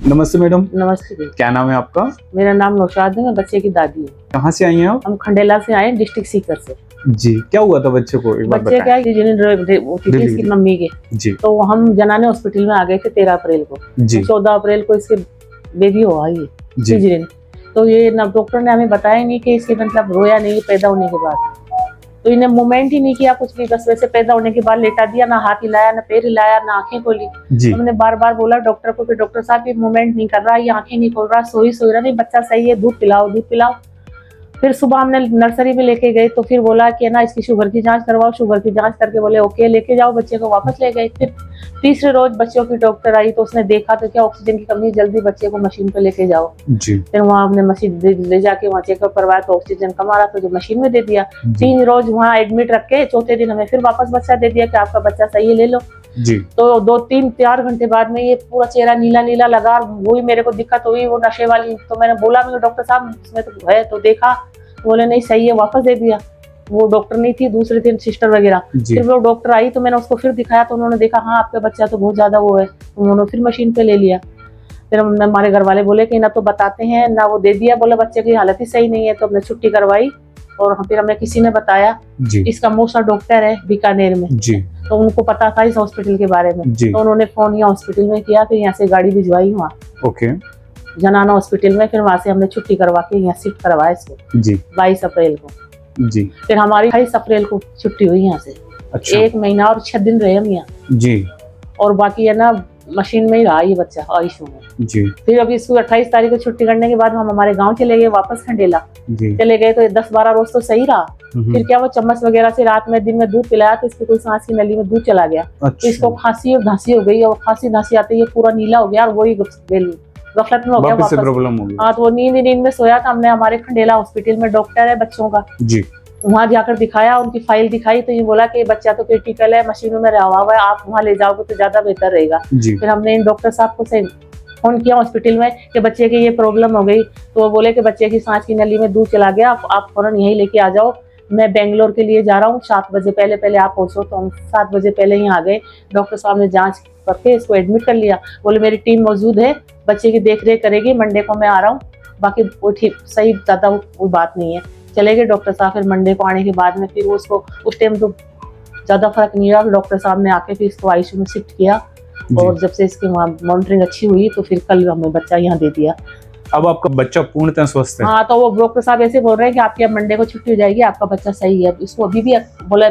नमस्ते मैडम। नमस्ते जी। क्या नाम है आपका? मेरा नाम नौशाद है, मैं बच्चे की दादी हूँ। कहाँ से आई हैं आप? हम खंडेला से आए, डिस्ट्रिक्ट सीकर से। जी, क्या हुआ था बच्चे को, एक बार बच्चे क्या बताएं। होती थी इसकी मम्मी के, जी तो हम जनाने हॉस्पिटल में आ गए थे 13 अप्रैल को। जी 14 अप्रैल को इसके बेबी हुआ ये जी सिजरिन। तो ये ना डॉक्टर ने हमें बताया नहीं कि इसके मतलब रोया नहीं पैदा होने के बाद, तो इन्हें मूवमेंट ही नहीं किया कुछ भी, बस वैसे पैदा होने के बाद लेटा दिया, ना हाथ हिलाया, ना पैर हिलाया, ना आंखें खोली। जी हमने बार बार बोला डॉक्टर को कि डॉक्टर साहब ये मूवमेंट नहीं कर रहा, ये आंखें नहीं खोल रहा, सो रहा, नहीं बच्चा सही है, दूध पिलाओ दूध पिलाओ। फिर सुबह हमने नर्सरी में लेके गए तो फिर बोला कि ना इसकी शुगर की जांच करवाओ, शुगर की जांच करके बोले ओके लेके जाओ, बच्चे को वापस ले गए। फिर तीसरे रोज बच्चों की डॉक्टर आई तो उसने देखा तो क्या ऑक्सीजन की कमी, जल्दी बच्चे को मशीन पे लेके जाओ। जी फिर वहाँ हमने मशीन ले जाके वहाँ चेकअप करवाया तो ऑक्सीजन कम आ रहा था, जो मशीन में दे दिया। 3 रोज वहाँ एडमिट रख के चौथे दिन हमें फिर वापस बच्चा दे दिया कि आपका बच्चा सही है, ले लो। जी तो 2-3-4 घंटे बाद में ये पूरा चेहरा नीला नीला लगा, वही मेरे को दिक्कत हुई वो नशे वाली। तो मैंने बोला मैं डॉक्टर साहब इसमें तो है, तो देखा, बोले नहीं सही है, वापस दे दिया। वो डॉक्टर नहीं थी, दूसरे दिन सिस्टर वगैरह। फिर वो डॉक्टर आई तो मैंने उसको फिर दिखाया तो उन्होंने देखा हाँ आपका बच्चा तो बहुत ज्यादा वो है, उन्होंने फिर मशीन पे ले लिया। फिर हमारे घर वाले बोले कि ना तो बताते हैं ना, वो दे दिया, बोला बच्चे की हालत ही सही नहीं है, तो हमने छुट्टी करवाई। और फिर हमें किसी ने बताया, इसका मौसा डॉक्टर है बीकानेर में, तो उनको पता था इस हॉस्पिटल के बारे में, तो उन्होंने फोन यहाँ हॉस्पिटल में किया, फिर यहाँ से गाड़ी भिजवाई वहाँ ओके जनाना हॉस्पिटल में। फिर वहाँ से हमने छुट्टी करवा के यहाँ शिफ्ट करवाया इसको जी 22 अप्रैल को। जी फिर हमारी 28 अप्रैल को छुट्टी हुई यहाँ से। अच्छा 1 महीना और 6 दिन रहे हम यहाँ। जी और बाकी है ना मशीन में ही रहा ये बच्चा आईसीयू में। जी फिर अभी इसको 28 तारीख को छुट्टी करने के बाद हम हमारे गांव चले गए, वापस खंडेला चले गए। तो 10-12 रोज तो सही रहा। फिर क्या वो चम्मच वगैरह से रात में दिन में दूध पिलाया तो इसकी कोई सांस की नली में दूध चला गया। तो इसको खांसी और धांसी हो गई, और खांसी धांसी आते ये पूरा नीला हो गया और वही गफलत में हो गया वापस। प्रॉब्लम हो गई। हाँ, तो वो नींद में सोया था। हमने हमारे खंडेला हॉस्पिटल में डॉक्टर है बच्चों का, जी वहाँ जाकर दिखाया, उनकी फाइल दिखाई तो ये बोला कि बच्चा तो क्रिटिकल है, मशीनों में रहा हुआ है, आप वहाँ ले जाओगे तो ज्यादा बेहतर रहेगा। फिर हमने इन डॉक्टर साहब को फोन किया हॉस्पिटल में कि बच्चे की ये प्रॉब्लम हो गई, तो वो बोले कि बच्चे की सांस की नली में दूध चला गया, आप फौरन यहीं लेके आ जाओ, मैं बेंगलोर के लिए जा रहा हूँ, 7 बजे पहले आप पहुंचो। तो हम 7 बजे पहले ही आ गए। डॉक्टर साहब ने जांच करके इसको एडमिट कर लिया, बोले मेरी टीम मौजूद है, बच्चे की देख रेख करेगी, मंडे को मैं आ रहा हूँ, बाकी वो ठीक सही, ज्यादा कोई बात नहीं है। चले गए डॉक्टर साहब। फिर मंडे को आने के बाद में फिर उसको उस टाइम तो ज्यादा फर्क नहीं रहा, डॉक्टर साहब ने आके फिर इसको आईसीयू में शिफ्ट किया। और जब से इसकी मॉनिटरिंग अच्छी हुई तो फिर कल हमें बच्चा यहाँ दे दिया। अब आपका बच्चा पूर्णतः स्वस्थ है? हाँ, तो वो डॉक्टर साहब ऐसे बोल रहे हैं कि आपकी अब मंडे को छुट्टी हो जाएगी, आपका बच्चा सही है। इसको अभी भी बोला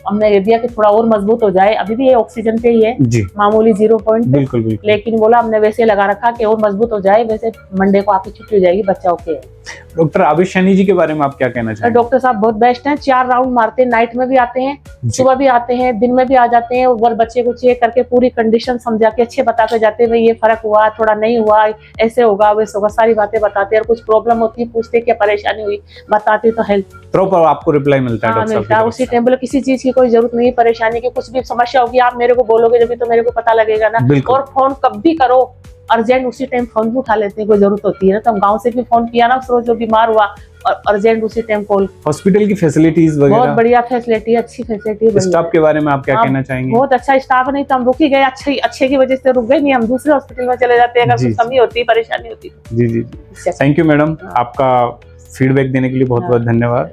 हमने ये दिया कि थोड़ा और मजबूत हो जाए, अभी भी ये ऑक्सीजन पे ही है जी मामूली 0 पॉइंट, बिल्कुल बिल्कुल। लेकिन बोला हमने वैसे लगा रखा कि और मजबूत हो जाए, वैसे मंडे को आपकी छुट्टी हो जाएगी, बच्चा ओके है। डॉक्टर आबिश सैनी जी के बारे में आप क्या कहना चाहेंगे? डॉक्टर साहब बहुत बेस्ट हैं, 4 राउंड मारते हैं, नाइट में भी आते हैं, सुबह भी आते हैं, दिन में भी आ जाते हैं, और बच्चे को चेक करके पूरी कंडीशन समझा के अच्छे बता के जाते हैं, भाई ये फर्क हुआ, थोड़ा नहीं हुआ, ऐसे होगा वैसे होगा, सारी बातें बताते हैं। और कुछ प्रॉब्लम होती है पूछते क्या परेशानी हुई, बताते तो हेल्प प्रॉपर आपको रिप्लाई मिलता है? डॉक्टर मिलता है उसी टाइम। बोले किसी चीज की कोई जरूरत नहीं, परेशानी की कुछ भी समस्या होगी आप मेरे को बोलोगे, जब भी तो मेरे को पता लगेगा ना। और फोन कब भी करो, अर्जेंट उसी टाइम फोन भी उठा लेते हैं, कोई जरूरत होती है ना। तो हम गांव से भी फोन किया ना उस रोज जो बीमार हुआ, और अर्जेंट उसी टाइम कॉल। हॉस्पिटल की फैसिलिटीज वगैरह बहुत बढ़िया फैसिलिटी, अच्छी फैसिलिटी। स्टाफ के बारे में आप क्या कहना चाहेंगे? बहुत अच्छा स्टाफ, नहीं तो हम रुक ही गए, अच्छे की वजह से रुक गए, नहीं हम दूसरे हॉस्पिटल में चले जाते हैं अगर कुछ कमी होती, परेशानी होती। जी जी थैंक यू मैडम, आपका फीडबैक देने के लिए बहुत बहुत धन्यवाद।